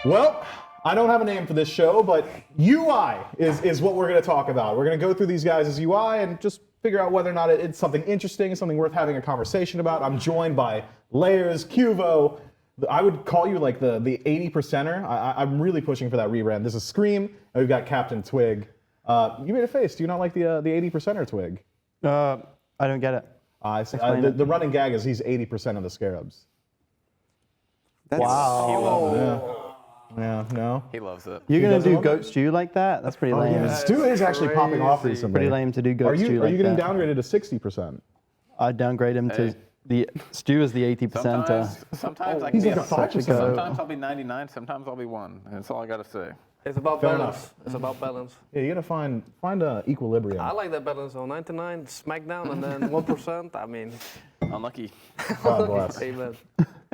Well, I don't have a name for this show, but UI is what we're going to talk about. We're going to go through these guys' UI and just figure out whether or not it's something interesting, something worth having a conversation about. I'm joined by Layers, Qvo. I would call you like the 80%er. I'm really pushing for that rebrand. This is Screammmmm, and we've got CaptainTwig. You made a face. Do you not like the 80%er Twig? I don't get it. The running gag is he's 80% of the scarabs. That's Wow. Yeah, no? He loves it. You're going to doesn't do love goat stew like that? That's pretty lame. Yeah, Stu is actually popping off recently. Pretty lame to do goat stew like that. Are you getting downgraded to 60%? I'd downgrade him to the Stu is the 80%. Sometimes I can be like a 5%. Sometimes I'll be 99, sometimes I'll be 1. That's all I gotta say. It's about Fair balance. enough. It's about balance. Yeah, you gotta find an equilibrium. I like that balance on 99, SmackDown, and then 1%. I mean, Unlucky. God bless. amen.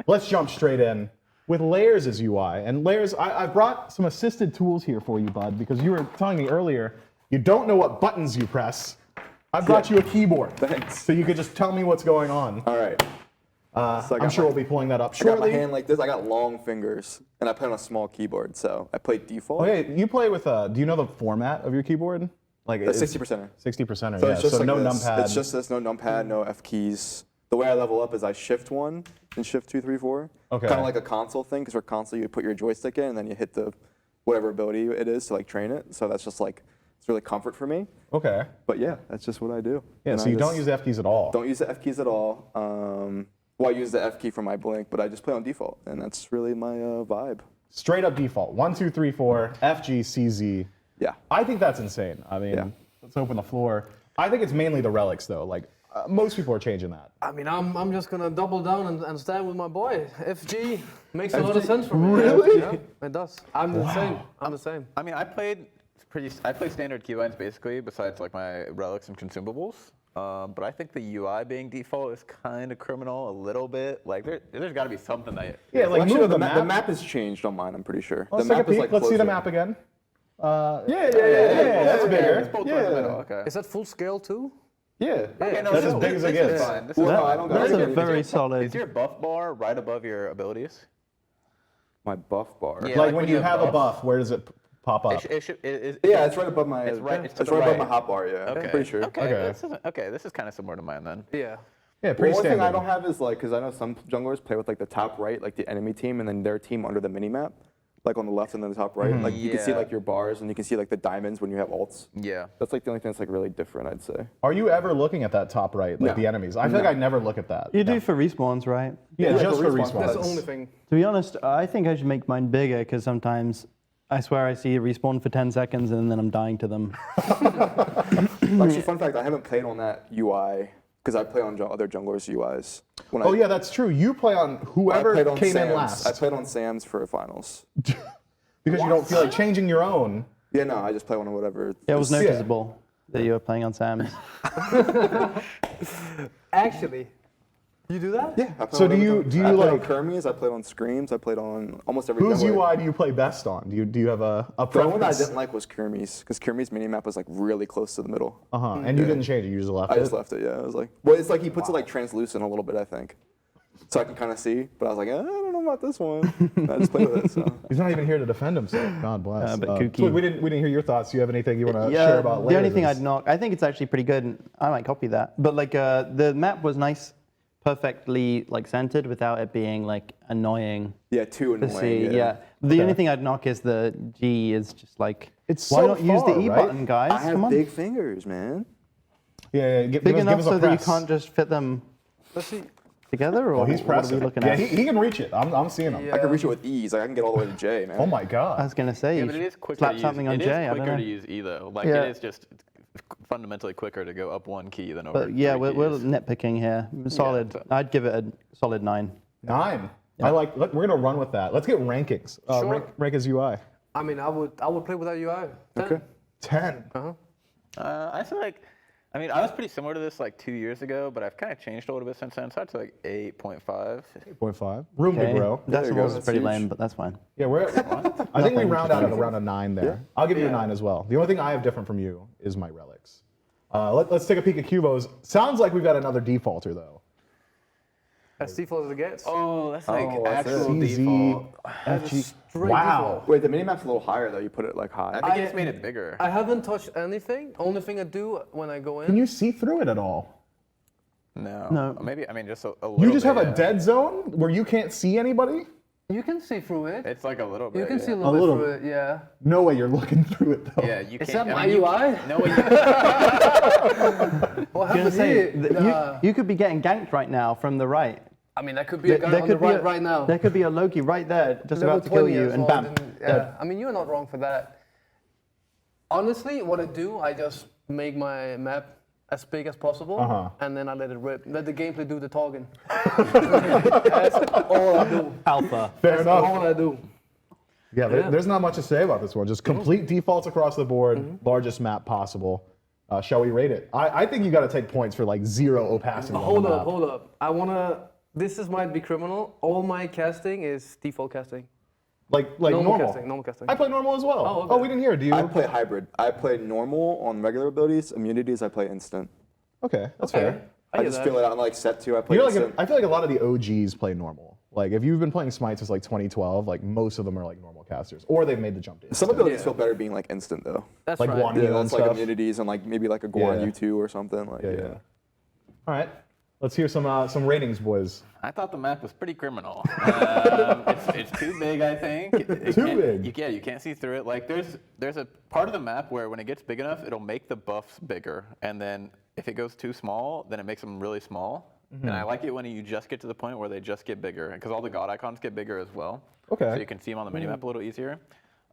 Let's jump straight in with Layers as UI. And Layers, I brought some assisted tools here for you, bud, because you were telling me earlier you don't know what buttons you press. I brought you a keyboard. Thanks. So you could just tell me what's going on. All right. So I'm sure we'll be pulling that up I got my shortly. hand like this. I got long fingers, and I play on a small keyboard, so I play default. Okay, you play with, do you know the format of your keyboard? Like The 60%er. 60%er, So yeah. it's just So like no this. numpad. It's just this, no numpad, no F keys. The way I level up is I shift 1 and shift 2, 3, 4. Okay. Kind of like a console thing, because for console you put your joystick in and then you hit the whatever ability it is to like train it. So that's just like, it's really comfort for me. Okay. But yeah, that's just what I do. Yeah, And so I you don't just use the F keys at all. Don't use the F keys at all. Well, I use the F key for my blink, but I just play on default, and that's really my vibe. Straight up default. 1, 2, 3, 4, F, G, C, Z. Yeah. I think that's insane. I mean, Yeah. let's open the floor. I think it's mainly the relics, though. Like, most people are changing that. I mean, I'm just gonna double down and stand with my boy. FG makes a lot of sense for me. Really? Yeah, it does. I'm the same. I'm the same. I mean, I play standard keylines basically, besides like my relics and consumables. But I think the UI being default is kind of criminal a little bit. Like there's got to be something that. Yeah, like Actually, move the the map. the map has changed on mine, I'm pretty sure. Let's the take a map is peek. like Let's see the closer. map again. Yeah, that's bigger. It's both towards the middle. Okay. Is that full scale too? Yeah. Okay, no, That's this- as big as this it is gets. fine. This Well, is no, fine. I don't got That's it. a very solid. Is your buff bar right above your abilities? My buff bar. Yeah. Like like when when you you have have a buff, where does it pop up? Yeah, it's right above my. It's right- it's to It's the right above right. my hot bar. Yeah. Okay. I'm pretty sure. Okay. This is kind of similar to mine then. Yeah. Yeah, Well, pretty one thing I standard. don't have is like, because I know some junglers play with like the top right, like the enemy team, and then their team under the mini map, like on the left and then the top right. Like you can see Yeah. like your bars and you can see like the diamonds when you have ults. Yeah. That's like the only thing that's like really different, I'd say. Are you ever looking at that top right, like No. the enemies? I feel like I never look at that. You do for respawns, right? Yeah, Yeah, just for for respawns. respawns. That's the only thing. To be honest, I think I should make mine bigger because sometimes I swear I see a respawn for 10 seconds and then I'm dying to them. Actually, fun fact, I haven't played on that UI because I play on other junglers' UIs. When Oh yeah, that's true. You play on I whoever played on came Sam's. in last I played on Sam's for finals. because you don't feel like changing your own. Yeah, no, I just play on whatever. It was Yeah. noticeable that you were playing on Sam's. Actually, you do that? Yeah. I play So on do you everything. do you I played on like Kermies, I played on Screams, I played on almost every whose jungler. UI do you play best on? Do you have a The one I preference? didn't like was Kermies, because Kermies' minimap was like really close to the middle. And you didn't change it. You just left I it. just left it, yeah. I was like, well, it's like he puts it like translucent a little bit, I think. So I can kind of see, but I was like, I don't know about this one. And I just played with it, so. He's not even here to defend himself. God bless. but kooky. Twig, we didn't hear your thoughts. Do you have anything you want to Yeah, share about the only Layers? thing I'd knock, I think it's actually pretty good, and I might copy that. But like the map was nice, perfectly like centered without it being like annoying Yeah, too to annoying. see. Yeah. The only thing I'd knock is the G is just like, It's why so not use far, the E right? button, guys? I have Come on. big fingers, man. Yeah, give Big us enough a so that you press. can't just fit them Let's see. together, or Oh, he's what are we pressing. looking Yeah, at? he can reach it. I'm seeing him. I can reach it with ease. Like, I can get all the way to J, man. Oh my I God. was gonna say, Yeah, you but it should is quicker slap to use. something on It J. is I don't quicker know. to use E though. Like Yeah. it is just fundamentally quicker to go up one key than over. But yeah, three we're keys. nitpicking here. Solid. so- I'd give it a solid 9. 9. We're gonna run with that. Let's get rankings. Sure. Rank his UI. I mean, I would play with that UI. 10. Okay. 10. I feel like, I mean, I was pretty similar to this like 2 years ago, but I've kind of changed a little bit since then. So I'd say like 8.5. 8.5. Room to grow. Decimals is That's pretty huge. lame, but that's fine. Yeah, I think we round out at around a 9 there. Yeah. I'll give you a 9 as well. The only thing I have different from you is my relics. Let's take a peek at Qvo's. Sounds like we've got another defaulter though. As default as it gets. Oh, that's like Oh, that's actual CZ, default. FG. Straight Wow. default. Wait, the minimap's a little higher though. You put it like high. I think it's made it bigger. I haven't touched anything. Only thing I do when I go in. Can you see through it at all? No. No. Maybe, I mean, just a little You just bit, have a yeah. dead zone where you can't see anybody? You can see through it. It's like a little bit. You can yeah. see a A little little bit through it, yeah. No way you're looking through it though. Yeah, you Is can't. that I my mean, UI? No way. What I was gonna happened say, here? you could be getting ganked right now from the right. I mean, that could be a guy on the right now. There could be a Loki right there, just Level about to kill 20 you, as and well, bam. didn't- dead. Yeah, I mean, you're not wrong for that. Honestly, what I do, I just make my map as big as possible, and then I let it rip. Let the gameplay do the talking. That's all I do. Alpha. Fair That's enough. all I do. Yeah, there's not much to say about this one. Just complete defaults across the board, largest map possible. Shall we rate it? I think you got to take points for like 0 opacity. Hold up. I wanna. This might be criminal. All my casting is default casting. Like Normal normal. casting, normal casting. I play normal as well. Oh, okay. We didn't hear. Do you? I play hybrid. I play normal on regular abilities. Immunities, I play instant. Okay, that's Okay. fair. I just feel it on like set 2. I play You're like instant. I feel like a lot of the OGs play normal. Like if you've been playing Smite since like 2012, like most of them are like normal casters, or they've made the jump to Some abilities feel better being like instant though. That's like right. one- Yeah, and that's like stuff. immunities and like maybe like a Goron Yeah. U2 or something. Like Yeah. All right, let's hear some ratings, boys. I thought the map was pretty criminal. It's too big, I think. Too big? You can't see through it. Like there's a part of the map where when it gets big enough, it'll make the buffs bigger, and then if it goes too small, then it makes them really small. And I like it when you just get to the point where they just get bigger, because all the god icons get bigger as well. Okay. So you can see them on the minimap a little easier.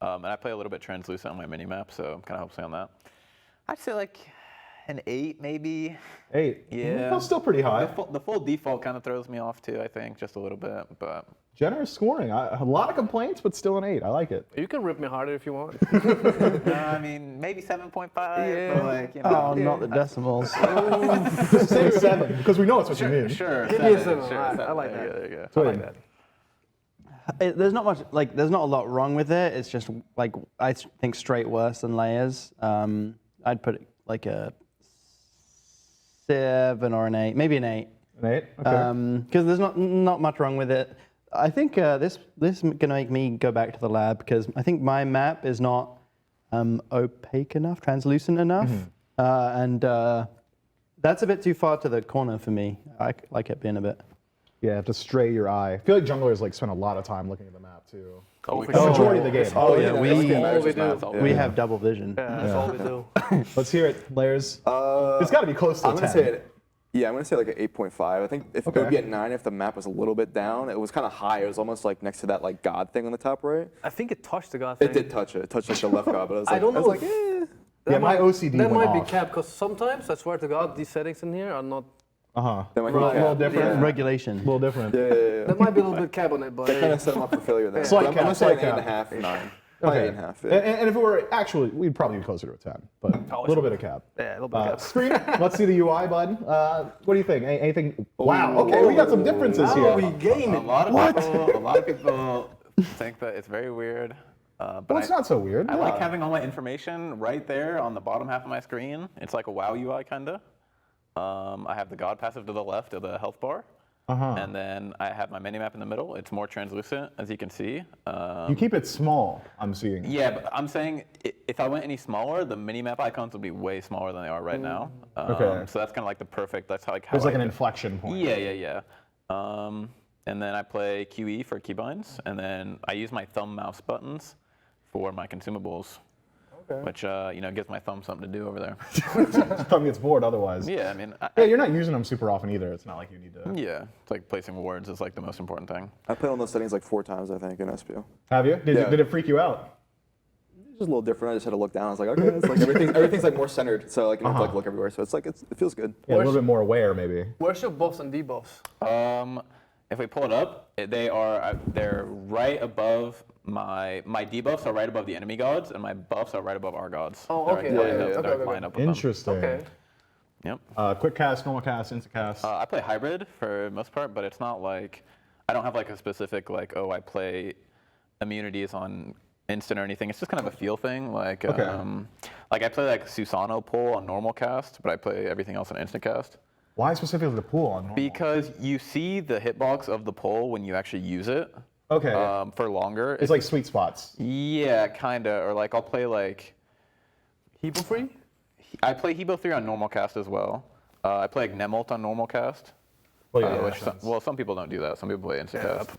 And I play a little bit translucent on my minimap, so kind of helps me on that. I'd say like an 8 maybe. 8. Yeah. That's still pretty high. The full default kind of throws me off too, I think, just a little bit. But Generous scoring. A lot of complaints, but still an 8. I like it. You can rip me harder if you want. no, I mean maybe 7.5. Yeah. But like, you know, Oh, not the decimals. Say 7 because we know it's what you mean. Sure. Give me a 7, 7. sure, I 7. like There you that. go, there you go. Sweet. I like that. There's not much, like, there's not a lot wrong with it. It's just, like, I think straight worse than layers. I'd put it like a 7 or an 8, maybe an 8. An 8. Okay. Because there's not much wrong with it. I think this is gonna make me go back to the lab because I think my map is not opaque enough, translucent enough, and that's a bit too far to the corner for me. I like it being a bit. Yeah, you have to stray your eye. I feel like junglers like spend a lot of time looking at the map too. Oh, The majority of the game. Oh yeah, that's we the America's map. we have double vision. Yeah, that's all we do. Let's hear it, layers. It's got to be close to I'm 10. gonna say it. Yeah, I'm gonna say like an 8.5. I think if it would Okay. be at 9 if the map was a little bit down. It was kind of high. It was almost like next to that like God thing on the top right. I think it touched the god thing. It did touch it. It touched like the left God, but I was I like, don't know. I was like, eh. Yeah, my OCD That went might off. be capped because sometimes I swear to God, these settings in here are not. That might A little be different. Regulation. A little different. Yeah. That might be a little bit cap on it, but That kind of set them up for failure there. Slight But I'm cap, gonna say slight an cap. 8.5, 9. Okay. 8.5. And if it were actually, we'd probably be closer to a 10, but a little bit of cap. yeah, a little bit cap. Scream, let's see the UI, bud. What do you think? Anything? Wow. Okay, we got some differences Now here. we game A it. lot of people think that it's very weird. But Well, it's not so weird. I like having all my information right there on the bottom half of my screen. It's like a WoW UI kinda. I have the God passive to the left of the health bar. And then I have my minimap in the middle. It's more translucent, as you can see. You keep it small, I'm seeing. Yeah, but I'm saying if I went any smaller, the minimap icons would be way smaller than they are right now. Okay. So that's kind of like the perfect. That's how There's like I an do- inflection point. Yeah. And then I play QE for keybinds, and then I use my thumb mouse buttons for my consumables, which gives my thumb something to do over there. Thumb gets bored otherwise. Yeah, I mean, Yeah, you're not using them super often either. It's not like you need to. yeah, it's like placing wards is like the most important thing. I played on those settings like 4 times, I think, in SPO. Have you? Did, Yeah. did it freak you out? It's just a little different. I just had to look down. I was like, okay, it's like everything's like more centered. So like you don't have to like look everywhere. So it's like it feels good. Yeah, a little bit more aware, maybe. Where's your buffs and debuffs? If we pull it up, they're right above my debuffs are right above the enemy gods, and my buffs are right above our gods. Oh, They're okay, like yeah, lined yeah, up- they're okay. lined up with them. Interesting. Okay. Yep. Quick cast, normal cast, instant cast. I play hybrid for most part, but it's not like I don't have like a specific like I play immunities on instant or anything. It's just kind of a feel thing. Like like I play like Susano pull on normal cast, but I play everything else on instant cast. Why specifically the pool on normal? Because you see the hitbox of the pull when you actually use it. Okay. For longer. It's like sweet spots. Yeah, kinda. Or like I'll play like People free? I play Hebo 3 on normal cast as well. I play like Nemult on normal cast. Well, yeah, Which some people don't do that. Some people play Instacast.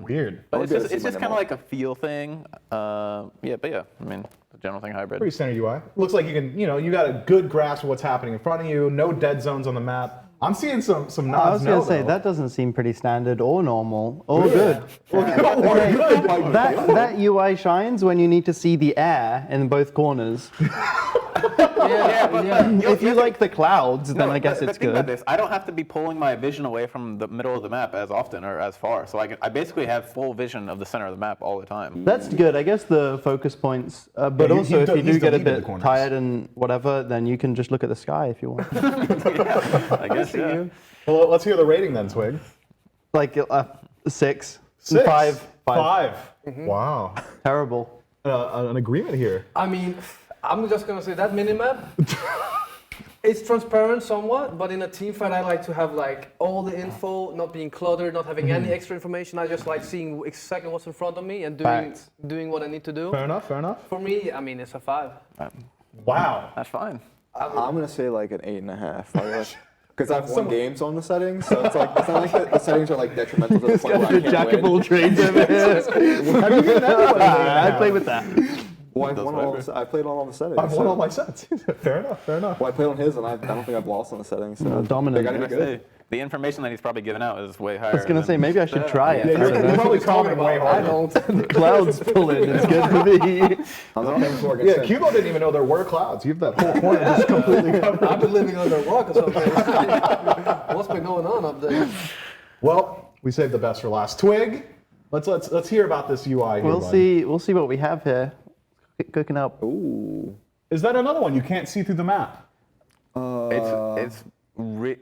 Weird. But would it's be able to see just my kind of demo. like a feel thing. I mean, the general thing hybrid. Pretty standard UI. Looks like you can, you got a good grasp of what's happening in front of you. No dead zones on the map. I'm seeing some nods. I was going to say, though. that doesn't seem pretty standard or normal or good. Or good. Like, That UI shines when you need to see the air in both corners. If you like the clouds, then I guess but it's think about good. this. I don't have to be pulling my vision away from the middle of the map as often or as far. So I basically have full vision of the center of the map all the time. That's good. I guess the focus points, but Yeah, also if you he's do get a deleted the bit corners. tired and whatever, then you can just look at the sky if you want. I guess, yeah. Well, let's hear the rating then, Twig. Like 6, 6. 5. 5. Wow. Terrible. An agreement here. I mean, I'm just gonna say that minimap. It's transparent somewhat, but in a team fight, I like to have like all the info, not being cluttered, not having any extra information. I just like seeing exactly what's in front of me and doing what I need to do. Fair enough. Fair enough. For me, I mean, it's a 5. Wow. That's fine. I'm gonna say like an 8.5. Because I've won games on the settings, so it's like it's not like the settings are like detrimental to the point where I can't Jack of win. all trades over here. I'd play with that. Well, I played on all the settings. I've won all my sets. Fair enough. Fair enough. Well, I played on his, and I don't think I've lost on the settings. So Dominant. They gotta be I good. say, the information that he's probably giving out is way higher. I was going to say, maybe I should try it. Yeah, I don't you're know. probably commenting way harder. The clouds pull in. It's good for me. I'm not playing for against Yeah, him. Qvo didn't even know there were clouds. You have that whole corner just completely covered. I've been living under a rock or something. What's been going on up there? Well, we saved the best for last. Twig, let's hear about this UI. We'll see what we have here. Cooking up. Ooh. Is that another one you can't see through the map? I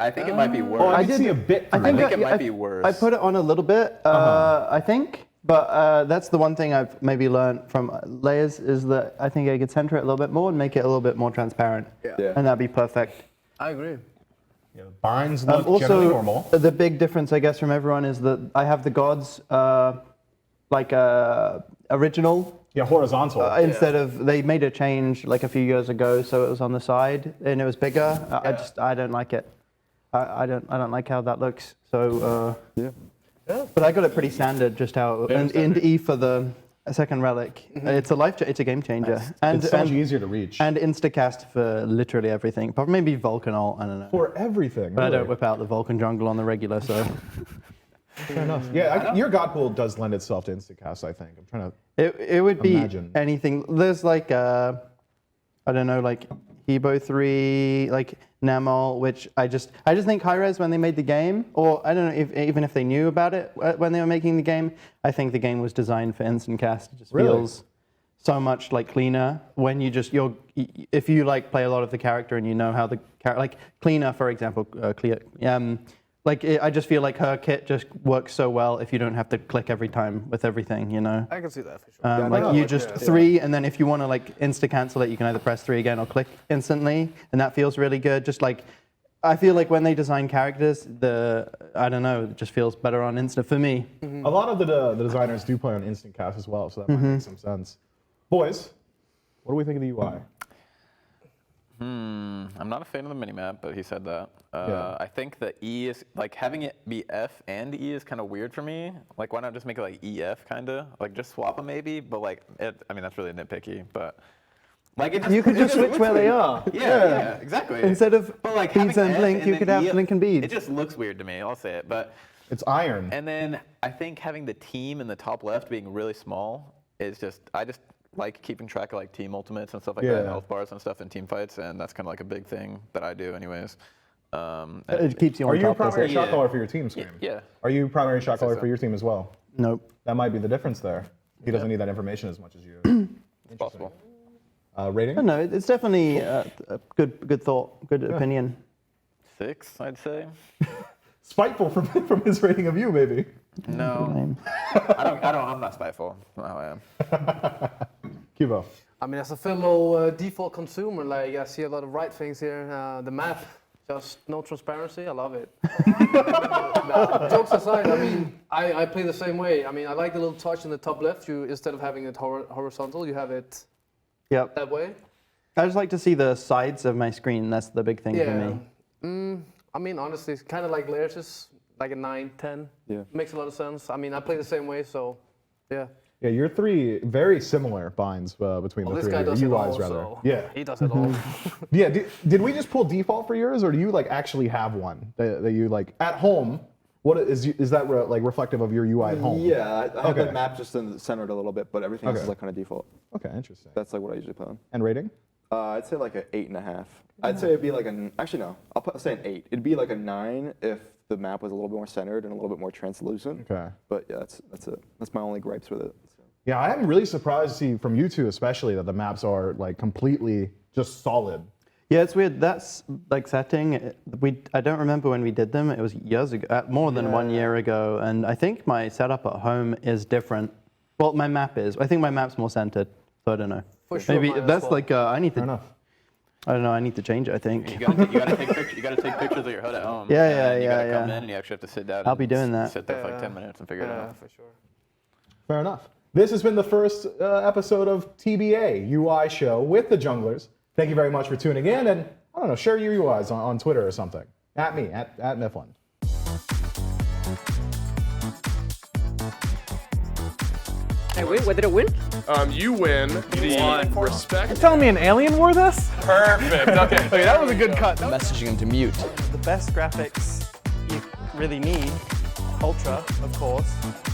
think it might be worse. Oh, I I can did- see a bit. I through think it. it might be worse. I put it on a little bit, I think, but that's the one thing I've maybe learned from layers is that I think I could center it a little bit more and make it a little bit more transparent. Yeah. And that'd be perfect. I agree. Yeah, the binds look generally Also, normal. the big difference, I guess, from everyone is that I have the gods original Yeah, horizontal. instead of they made a change like a few years ago, so it was on the side and it was bigger. I don't like it. I don't like how that looks. So Yeah. but I got it pretty standard, just how and E for the second relic. It's a game changer. It's so much easier to reach. And Instacast for literally everything. But maybe Vulcan ult, I don't know. For everything. But I really. don't whip out the Vulcan jungle on the regular, so Fair enough. Yeah, your God pool does lend itself to Instacast, I think. I'm trying to. it would be Imagine. anything. There's like I don't know, like Hebo 3, like Namol, which I just think high-res when they made the game, or I don't know even if they knew about it when they were making the game, I think the game was designed for instant cast. It just Really? feels so much like cleaner when you just if you like play a lot of the character and you know how the character, like Cleaner for example, I just feel like her kit just works so well if you don't have to click every time with everything, you know. I can see that for sure. Like you just 3, and then if you want to like insta cancel it, you can either press 3 again or click instantly, and that feels really good. Just like I feel like when they design characters, I don't know, it just feels better on Insta for me. A lot of the designers do play on instant cast as well, so that might make some sense. Boys, what do we think of the UI? I'm not a fan of the minimap, but he said that. Yeah. I think the E is, like, having it be F and E is kind of weird for me. Like, why not just make it like EF, kind of? Like, just swap them maybe, but like, I mean, that's really nitpicky, but like, it just, You could it just switch looks where they weird. are. Yeah, exactly. Instead of but like beads having and F blink, you then could have EF, blink and beads. It just looks weird to me, I'll say it, but. It's iron. And then I think having the team in the top left being really small is just, I just like keeping track of like team ultimates and stuff like that, and health bars and stuff in team fights, and that's kind of like a big thing that I do anyways. It keeps you on Are you a top. doesn't primary it? shot caller for your team, Scream? Yeah. Are you primary shot caller so. for your team as well? Nope. That might be the difference there. He doesn't need that information as much as you. It's possible. Rating? No, it's definitely a good thought, good opinion. 6, I'd say. Spiteful from his rating of you, maybe. No, I'm not spiteful. That's not how I am. Qvo. I mean, as a fellow default consumer, like I see a lot of right things here. The map, Just no transparency. I love it. No, jokes aside, I mean, I play the same way. I mean, I like the little touch in the top left. You instead of having it horizontal, you have it Yep. that way. I just like to see the sides of my screen. That's the big thing for me. I mean, honestly, it's kind of like layers, is like a 9, 10. Yeah. Makes a lot of sense. I mean, I play the same way, so yeah. Yeah, you're three very similar binds between Well, the this three guy of you. does it UIs all, rather. so Yeah. he does it all. Yeah. Did we just pull default for yours, or do you like actually have one that you like at home? What is that like reflective of your UI at home? Yeah, I have Okay. the map just centered a little bit, but everything else Okay. is like kind of default. Okay, interesting. That's like what I usually play on. And rating? I'd say like an 8.5. I'd say it'd be like actually no, I'll say an 8. It'd be like a 9 if the map was a little bit more centered and a little bit more translucent. Okay. But yeah, that's it. That's my only gripes with it. So. Yeah, I am really surprised to see from you two especially that the maps are like completely just solid. Yeah, it's weird. That's like setting. I don't remember when we did them. It was years ago, more than 1 year ago. And I think my setup at home is different. Well, my map is. I think my map's more centered. So I don't know. For sure, Maybe mine as that's well. like I need to. Fair enough. I don't know. I need to change it. I think. You gotta take pictures. You gotta take pictures of your HUD at home. Yeah, and yeah, You yeah, gotta come yeah. in and you actually have to sit down. I'll and be doing that. Sit there for like 10 minutes and figure it Yeah, out. for sure. Fair enough. This has been the first episode of TBA UI show with the Junglers. Thank you very much for tuning in, and I don't know, share your UIs on Twitter or something. At me, at Myflin. Hey, wait, what did it win? You win the respect. You're telling me an alien wore this? Perfect. Okay. Okay, that was a good cut. Messaging him to mute. The best graphics you really need, ultra, of course,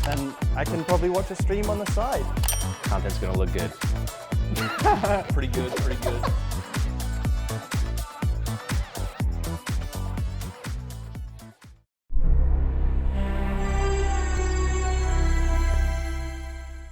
and I can probably watch a stream on the side. Content's gonna look good. Pretty good, pretty good.